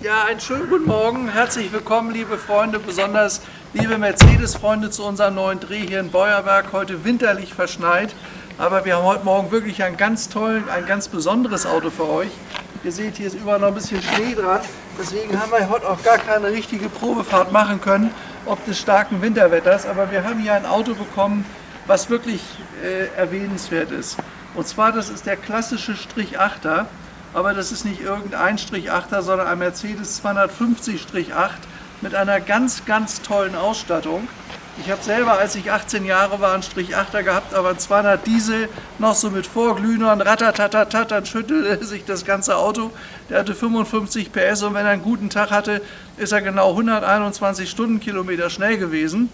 Ja, einen schönen guten Morgen. Herzlich willkommen, liebe Freunde, besonders liebe Mercedes-Freunde zu unserem neuen Dreh hier in Beuerberg. Heute winterlich verschneit, aber wir haben heute Morgen wirklich ein ganz besonderes Auto für euch. Ihr seht, hier ist überall noch ein bisschen Schnee dran. Deswegen haben wir heute auch gar keine richtige Probefahrt machen können, ob des starken Winterwetters. Aber wir haben hier ein Auto bekommen, was wirklich erwähnenswert ist. Und zwar, das ist der klassische Strich-8er. Aber das ist nicht irgendein Strich-8er, sondern ein Mercedes 250-8 mit einer ganz tollen Ausstattung. Ich habe selber, als ich 18 Jahre war, einen Strich-8er gehabt, aber ein 200 Diesel, noch so mit Vorglühnern, ratatatatat, dann schüttelte sich das ganze Auto. Der hatte 55 PS und wenn er einen guten Tag hatte, ist er genau 121 Stundenkilometer schnell gewesen.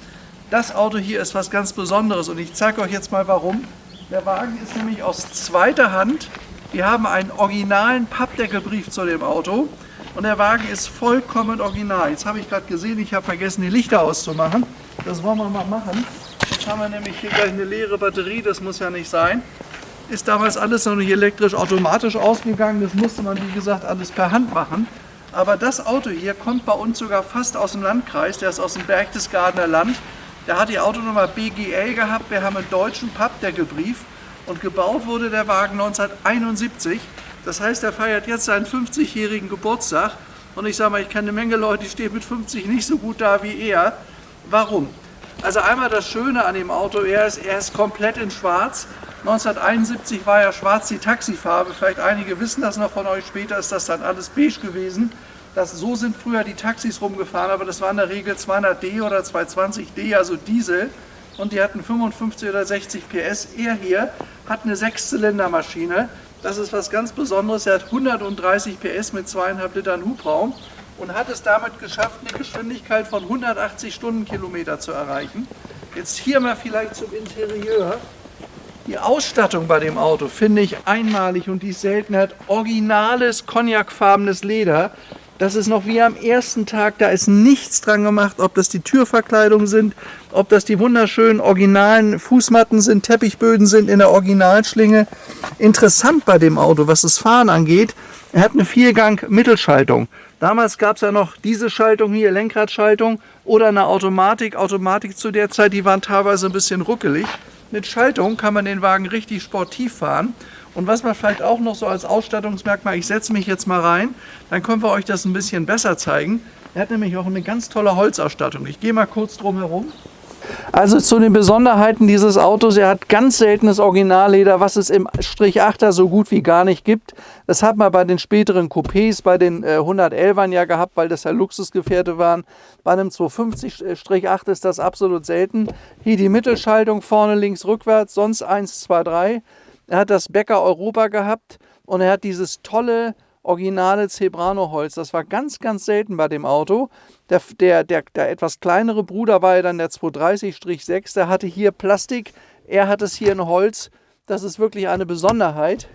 Das Auto hier ist was ganz Besonderes und ich zeige euch jetzt mal warum. Der Wagen ist nämlich aus zweiter Hand. Wir haben einen originalen Pappdeckelbrief zu dem Auto und der Wagen ist vollkommen original. Jetzt habe ich gerade gesehen, ich habe vergessen, die Lichter auszumachen. Das wollen wir mal machen. Jetzt haben wir nämlich hier gleich eine leere Batterie, das muss ja nicht sein. Ist damals alles noch nicht elektrisch-automatisch ausgegangen, das musste man wie gesagt alles per Hand machen. Aber das Auto hier kommt bei uns sogar fast aus dem Landkreis, der ist aus dem Berchtesgadener Land. Der hat die Autonummer BGL gehabt, wir haben einen deutschen Pappdeckelbrief. Und gebaut wurde der Wagen 1971. Das heißt, er feiert jetzt seinen 50-jährigen Geburtstag. Und ich sage mal, ich kenne eine Menge Leute, die stehen mit 50 nicht so gut da wie er. Warum? Also einmal das Schöne an dem Auto, er ist komplett in schwarz. 1971 war ja schwarz die Taxifarbe. Vielleicht einige wissen das noch von euch, später ist das dann alles beige gewesen. So sind früher die Taxis rumgefahren, aber das war in der Regel 200D oder 220D, also Diesel. Und die hatten 55 oder 60 PS. Er hier hat eine 6-Zylinder-Maschine. Das ist was ganz Besonderes. Er hat 130 PS mit 2,5 Litern Hubraum und hat es damit geschafft, eine Geschwindigkeit von 180 Stundenkilometer zu erreichen. Jetzt hier mal vielleicht zum Interieur. Die Ausstattung bei dem Auto finde ich einmalig und die ist selten. Er hat originales cognacfarbenes Leder. Das ist noch wie am ersten Tag, da ist nichts dran gemacht, ob das die Türverkleidungen sind, ob das die wunderschönen originalen Fußmatten sind, Teppichböden sind in der Originalschlinge. Interessant bei dem Auto, was das Fahren angeht, er hat eine 4-Gang-Mittelschaltung. Damals gab es ja noch diese Schaltung hier, Lenkradschaltung oder eine Automatik. Automatik zu der Zeit, die waren teilweise ein bisschen ruckelig. Mit Schaltung kann man den Wagen richtig sportiv fahren. Und was man vielleicht auch noch so als Ausstattungsmerkmal, ich setze mich jetzt mal rein, dann können wir euch das ein bisschen besser zeigen. Er hat nämlich auch eine ganz tolle Holzausstattung. Ich gehe mal kurz drum herum. Also zu den Besonderheiten dieses Autos, er hat ganz seltenes Originalleder, was es im Strich-8er so gut wie gar nicht gibt. Das hat man bei den späteren Coupés, bei den 111ern ja gehabt, weil das ja Luxusgefährte waren. Bei einem 250-8 ist das absolut selten. Hier die Mittelschaltung, vorne links rückwärts, sonst 1, 2, 3. Er hat das Becker Europa gehabt und er hat dieses tolle, originale Zebrano-Holz. Das war ganz selten bei dem Auto. Der etwas kleinere Bruder war ja dann der 230-6. Der hatte hier Plastik, er hat es hier in Holz. Das ist wirklich eine Besonderheit.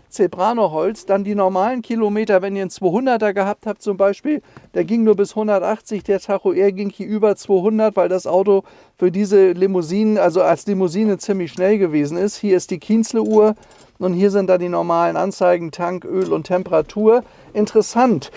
Zebrano-Holz. Dann die normalen Kilometer, wenn ihr einen 200er gehabt habt zum Beispiel, der ging nur bis 180. Der Tacho R ging hier über 200, weil das Auto für diese Limousinen, also als Limousine ziemlich schnell gewesen ist. Hier ist die Kienzle-Uhr und hier sind dann die normalen Anzeigen, Tank, Öl und Temperatur. Interessant,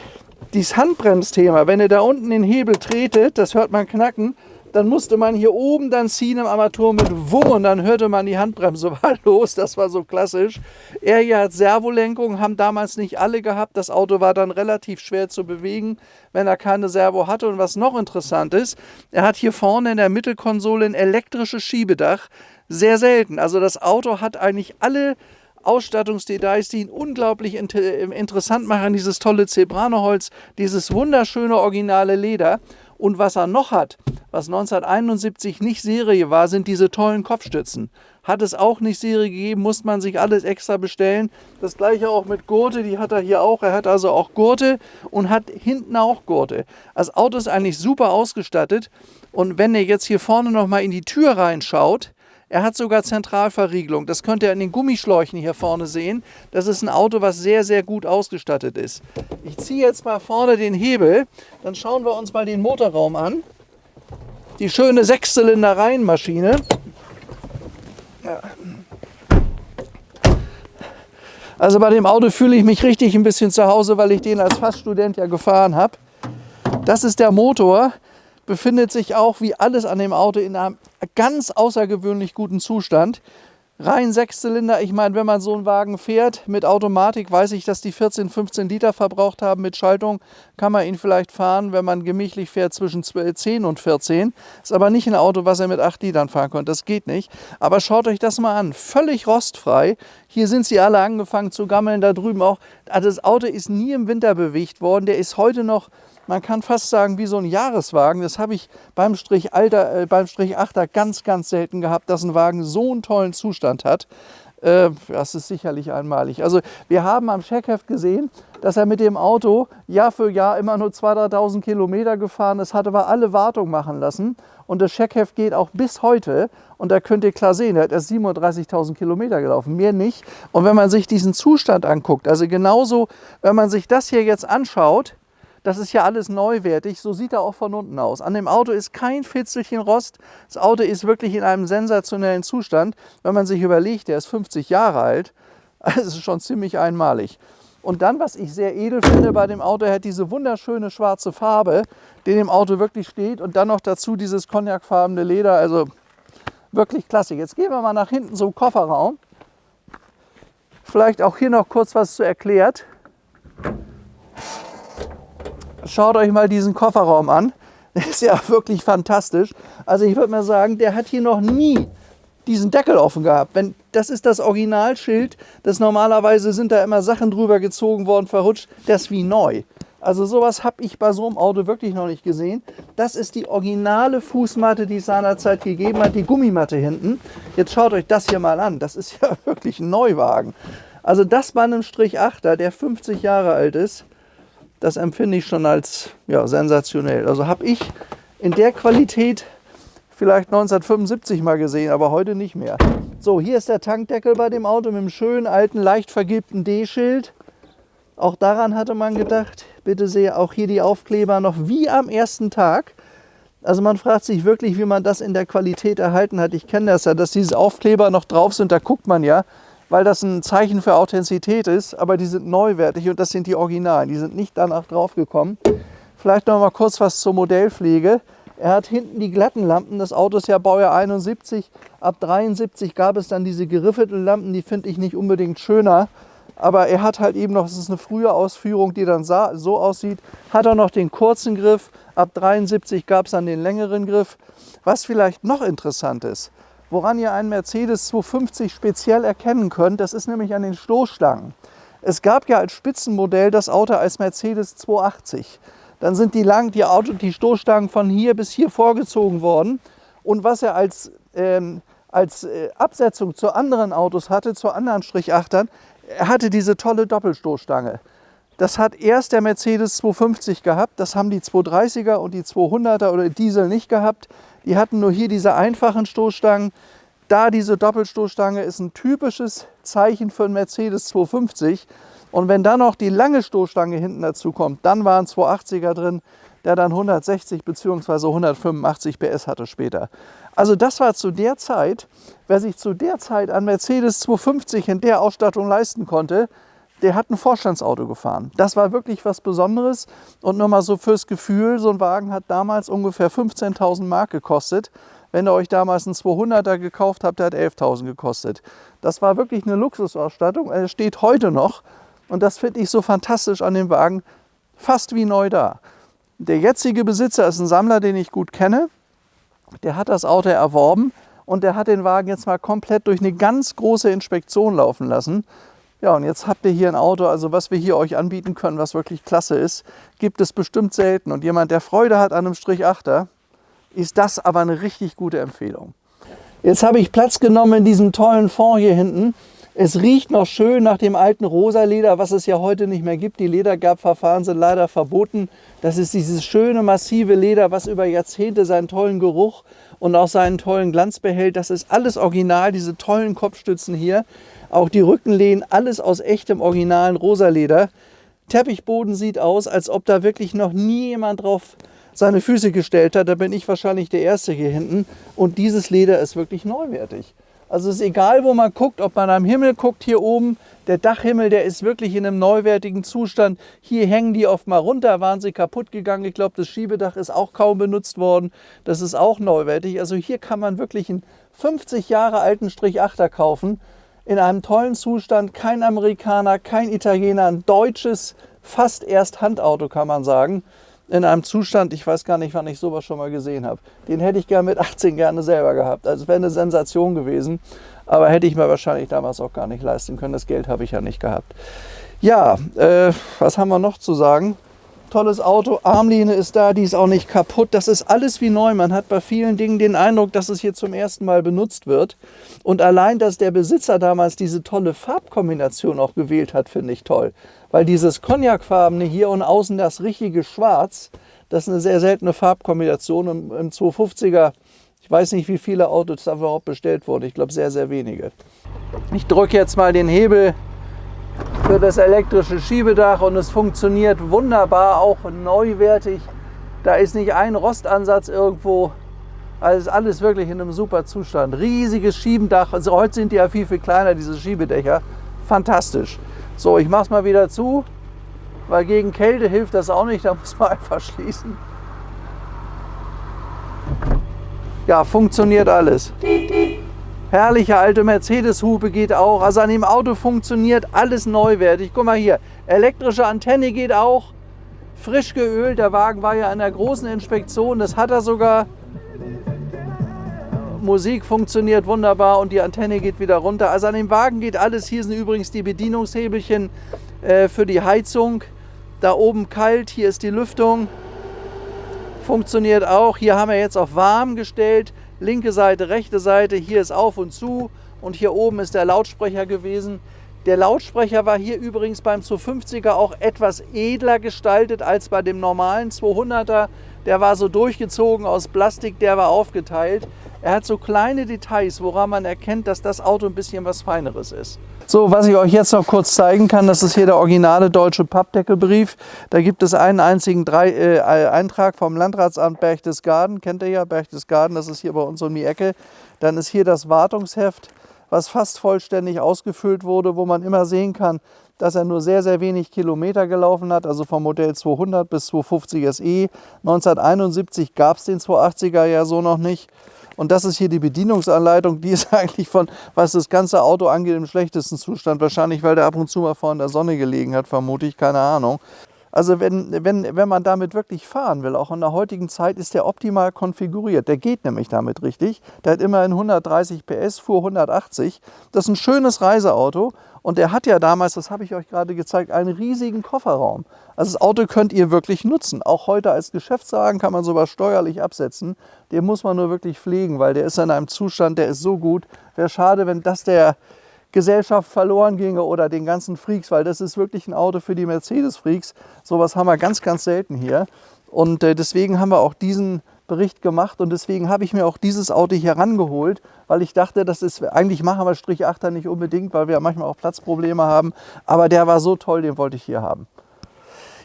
dieses Handbremsthema, wenn ihr da unten den Hebel tretet, das hört man knacken, dann musste man hier oben dann ziehen im Armatur mit Wumm und dann hörte man die Handbremse war los. Das war so klassisch. Er hier hat Servolenkung, haben damals nicht alle gehabt. Das Auto war dann relativ schwer zu bewegen, wenn er keine Servo hatte. Und was noch interessant ist, er hat hier vorne in der Mittelkonsole ein elektrisches Schiebedach. Sehr selten. Also das Auto hat eigentlich alle Ausstattungsdetails, die ihn unglaublich interessant machen. Dieses tolle Zebrano-Holz, dieses wunderschöne originale Leder. Und was er noch hat, was 1971 nicht Serie war, sind diese tollen Kopfstützen. Hat es auch nicht Serie gegeben, muss man sich alles extra bestellen. Das gleiche auch mit Gurte, die hat er hier auch. Er hat also auch Gurte und hat hinten auch Gurte. Das Auto ist eigentlich super ausgestattet. Und wenn ihr jetzt hier vorne nochmal in die Tür reinschaut, er hat sogar Zentralverriegelung. Das könnt ihr an den Gummischläuchen hier vorne sehen. Das ist ein Auto, was sehr gut ausgestattet ist. Ich ziehe jetzt mal vorne den Hebel. Dann schauen wir uns mal den Motorraum an. Die schöne 6-Zylinder-Reihenmaschine. Ja. Also bei dem Auto fühle ich mich richtig ein bisschen zu Hause, weil ich den als Fachstudent ja gefahren habe. Das ist der Motor, befindet sich auch wie alles an dem Auto in einem ganz außergewöhnlich guten Zustand. Rein 6-Zylinder, ich meine, wenn man so einen Wagen fährt mit Automatik, weiß ich, dass die 14, 15 Liter verbraucht haben. Mit Schaltung kann man ihn vielleicht fahren, wenn man gemächlich fährt, zwischen 10 und 14. Ist aber nicht ein Auto, was er mit 8 Litern fahren konnte, das geht nicht. Aber schaut euch das mal an, völlig rostfrei. Hier sind sie alle angefangen zu gammeln, da drüben auch. Also das Auto ist nie im Winter bewegt worden, der ist heute noch, man kann fast sagen, wie so ein Jahreswagen. Das habe ich beim Strich 8er ganz, ganz selten gehabt, dass ein Wagen so einen tollen Zustand hat. Das ist sicherlich einmalig. Also wir haben am Scheckheft gesehen, dass er mit dem Auto Jahr für Jahr immer nur 2.000, 3.000 Kilometer gefahren ist, hat aber alle Wartung machen lassen. Und das Scheckheft geht auch bis heute. Und da könnt ihr klar sehen, er hat erst 37.000 Kilometer gelaufen, mehr nicht. Und wenn man sich diesen Zustand anguckt, also genauso, wenn man sich das hier jetzt anschaut, das ist ja alles neuwertig, so sieht er auch von unten aus. An dem Auto ist kein Fitzelchen Rost. Das Auto ist wirklich in einem sensationellen Zustand. Wenn man sich überlegt, der ist 50 Jahre alt, das ist schon ziemlich einmalig. Und dann, was ich sehr edel finde bei dem Auto, er hat diese wunderschöne schwarze Farbe, die dem Auto wirklich steht. Und dann noch dazu dieses cognacfarbene Leder, also wirklich klasse. Jetzt gehen wir mal nach hinten zum Kofferraum. Vielleicht auch hier noch kurz was zu erklärt. Schaut euch mal diesen Kofferraum an. Der ist ja wirklich fantastisch. Also ich würde mal sagen, der hat hier noch nie diesen Deckel offen gehabt. Das ist das Originalschild. Normalerweise sind da immer Sachen drüber gezogen worden, verrutscht. Das ist wie neu. Also sowas habe ich bei so einem Auto wirklich noch nicht gesehen. Das ist die originale Fußmatte, die es seinerzeit gegeben hat, die Gummimatte hinten. Jetzt schaut euch das hier mal an. Das ist ja wirklich ein Neuwagen. Also das bei einem Strich 8er, der 50 Jahre alt ist, das empfinde ich schon als sensationell. Also habe ich in der Qualität vielleicht 1975 mal gesehen, aber heute nicht mehr. So, hier ist der Tankdeckel bei dem Auto mit einem schönen alten, leicht vergilbten D-Schild. Auch daran hatte man gedacht. Bitte sehr, auch hier die Aufkleber noch wie am ersten Tag. Also man fragt sich wirklich, wie man das in der Qualität erhalten hat. Ich kenne das ja, dass diese Aufkleber noch drauf sind, da guckt man ja, weil das ein Zeichen für Authentizität ist, aber die sind neuwertig und das sind die Originalen, die sind nicht danach drauf gekommen. Vielleicht noch mal kurz was zur Modellpflege. Er hat hinten die glatten Lampen, das Auto ist ja Baujahr 71, ab 73 gab es dann diese geriffelten Lampen, die finde ich nicht unbedingt schöner, aber er hat halt eben noch, das ist eine frühe Ausführung, die dann so aussieht, hat er noch den kurzen Griff, ab 73 gab es dann den längeren Griff. Was vielleicht noch interessant ist, woran ihr einen Mercedes 250 speziell erkennen könnt, das ist nämlich an den Stoßstangen. Es gab ja als Spitzenmodell das Auto als Mercedes 280. Dann sind die Stoßstangen von hier bis hier vorgezogen worden. Und was er als Absetzung zu anderen Autos hatte, zu anderen Strich-8ern, er hatte diese tolle Doppelstoßstange. Das hat erst der Mercedes 250 gehabt, das haben die 230er und die 200er oder Diesel nicht gehabt. Die hatten nur hier diese einfachen Stoßstangen. Da diese Doppelstoßstange ist ein typisches Zeichen für einen Mercedes 250. Und wenn dann noch die lange Stoßstange hinten dazu kommt, dann war ein 280er drin, der dann 160 bzw. 185 PS hatte später. Also das war zu der Zeit, wer sich zu der Zeit an Mercedes 250 in der Ausstattung leisten konnte, der hat ein Vorstandsauto gefahren. Das war wirklich was Besonderes. Und nur mal so fürs Gefühl, so ein Wagen hat damals ungefähr 15.000 Mark gekostet. Wenn ihr euch damals einen 200er gekauft habt, der hat 11.000 gekostet. Das war wirklich eine Luxusausstattung. Er steht heute noch. Und das finde ich so fantastisch an dem Wagen, fast wie neu da. Der jetzige Besitzer ist ein Sammler, den ich gut kenne. Der hat das Auto erworben und der hat den Wagen jetzt mal komplett durch eine ganz große Inspektion laufen lassen. Ja, und jetzt habt ihr hier ein Auto, also was wir hier euch anbieten können, was wirklich klasse ist, gibt es bestimmt selten. Und jemand, der Freude hat an einem Strich 8er, ist das aber eine richtig gute Empfehlung. Jetzt habe ich Platz genommen in diesem tollen Fond hier hinten. Es riecht noch schön nach dem alten rosa Leder, was es ja heute nicht mehr gibt. Die Ledergerbverfahren sind leider verboten. Das ist dieses schöne, massive Leder, was über Jahrzehnte seinen tollen Geruch und auch seinen tollen Glanz behält. Das ist alles original, diese tollen Kopfstützen hier. Auch die Rückenlehnen, alles aus echtem, originalen rosa Leder. Teppichboden sieht aus, als ob da wirklich noch nie jemand drauf seine Füße gestellt hat. Da bin ich wahrscheinlich der Erste hier hinten. Und dieses Leder ist wirklich neuwertig. Also es ist egal, wo man guckt, ob man am Himmel guckt hier oben, der Dachhimmel, der ist wirklich in einem neuwertigen Zustand. Hier hängen die oft mal runter, waren sie kaputt gegangen. Ich glaube, das Schiebedach ist auch kaum benutzt worden. Das ist auch neuwertig. Also hier kann man wirklich einen 50 Jahre alten Strich-8er kaufen. In einem tollen Zustand, kein Amerikaner, kein Italiener, ein deutsches, fast erst Handauto kann man sagen. In einem Zustand, ich weiß gar nicht, wann ich sowas schon mal gesehen habe. Den hätte ich gerne mit 18 gerne selber gehabt. Also es wäre eine Sensation gewesen. Aber hätte ich mir wahrscheinlich damals auch gar nicht leisten können. Das Geld habe ich ja nicht gehabt. Ja, was haben wir noch zu sagen? Tolles Auto, Armlehne ist da, die ist auch nicht kaputt. Das ist alles wie neu. Man hat bei vielen Dingen den Eindruck, dass es hier zum ersten Mal benutzt wird. Und allein, dass der Besitzer damals diese tolle Farbkombination auch gewählt hat, finde ich toll. Weil dieses Cognacfarbene hier und außen das richtige Schwarz, das ist eine sehr seltene Farbkombination. Im 250er, ich weiß nicht, wie viele Autos da überhaupt bestellt wurden. Ich glaube, sehr, sehr wenige. Ich drücke jetzt mal den Hebel für das elektrische Schiebedach und es funktioniert wunderbar, auch neuwertig. Da ist nicht ein Rostansatz irgendwo. Also ist alles wirklich in einem super Zustand. Riesiges Schiebedach. Also heute sind die ja viel, viel kleiner, diese Schiebedächer. Fantastisch. So, ich mache es mal wieder zu, weil gegen Kälte hilft das auch nicht. Da muss man einfach schließen. Ja, funktioniert alles. Herrliche alte Mercedes-Hupe geht auch. Also an dem Auto funktioniert alles neuwertig. Guck mal hier, elektrische Antenne geht auch. Frisch geölt, der Wagen war ja in der großen Inspektion. Das hat er sogar. Musik funktioniert wunderbar und die Antenne geht wieder runter. Also an dem Wagen geht alles. Hier sind übrigens die Bedienungshebelchen für die Heizung. Da oben kalt, hier ist die Lüftung. Funktioniert auch. Hier haben wir jetzt auf warm gestellt. Linke Seite, rechte Seite, hier ist auf und zu und hier oben ist der Lautsprecher gewesen. Der Lautsprecher war hier übrigens beim 250er auch etwas edler gestaltet als bei dem normalen 200er. Der war so durchgezogen aus Plastik, der war aufgeteilt. Er hat so kleine Details, woran man erkennt, dass das Auto ein bisschen was Feineres ist. So, was ich euch jetzt noch kurz zeigen kann, das ist hier der originale deutsche Pappdeckelbrief. Da gibt es einen einzigen Eintrag vom Landratsamt Berchtesgaden. Kennt ihr ja, Berchtesgaden, das ist hier bei uns um die Ecke. Dann ist hier das Wartungsheft, was fast vollständig ausgefüllt wurde, wo man immer sehen kann, dass er nur sehr, sehr wenig Kilometer gelaufen hat, also vom Modell 200 bis 250 SE. 1971 gab es den 280er ja so noch nicht. Und das ist hier die Bedienungsanleitung, die ist eigentlich von, was das ganze Auto angeht, im schlechtesten Zustand. Wahrscheinlich, weil der ab und zu mal vor in der Sonne gelegen hat, vermute ich, keine Ahnung. Also wenn man damit wirklich fahren will, auch in der heutigen Zeit, ist der optimal konfiguriert. Der geht nämlich damit richtig. Der hat immerhin 130 PS, fuhr 180. Das ist ein schönes Reiseauto. Und der hat ja damals, das habe ich euch gerade gezeigt, einen riesigen Kofferraum. Also das Auto könnt ihr wirklich nutzen. Auch heute als Geschäftswagen kann man sowas steuerlich absetzen. Den muss man nur wirklich pflegen, weil der ist in einem Zustand, der ist so gut. Wäre schade, wenn das der Gesellschaft verloren ginge oder den ganzen Freaks, weil das ist wirklich ein Auto für die Mercedes-Freaks. Sowas haben wir ganz, ganz selten hier. Und deswegen haben wir auch diesen Bericht gemacht und deswegen habe ich mir auch dieses Auto hier rangeholt, weil ich dachte, das ist, eigentlich machen wir Strich-8er nicht unbedingt, weil wir manchmal auch Platzprobleme haben, aber der war so toll, den wollte ich hier haben.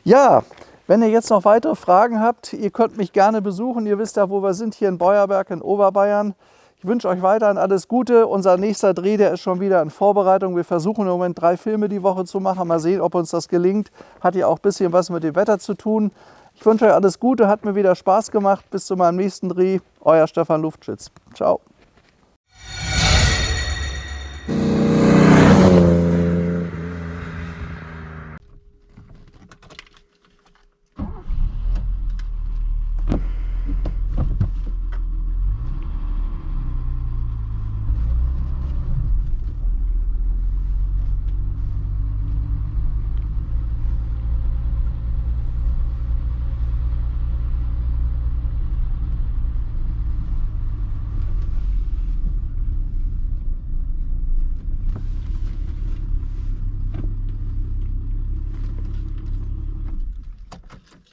Ja, wenn ihr jetzt noch weitere Fragen habt, ihr könnt mich gerne besuchen, ihr wisst ja, wo wir sind, hier in Beuerberg in Oberbayern. Ich wünsche euch weiterhin alles Gute. Unser nächster Dreh, der ist schon wieder in Vorbereitung. Wir versuchen im Moment 3 Filme die Woche zu machen. Mal sehen, ob uns das gelingt. Hat ja auch ein bisschen was mit dem Wetter zu tun. Ich wünsche euch alles Gute, hat mir wieder Spaß gemacht. Bis zu meinem nächsten Dreh. Euer Stefan Luftschütz. Ciao.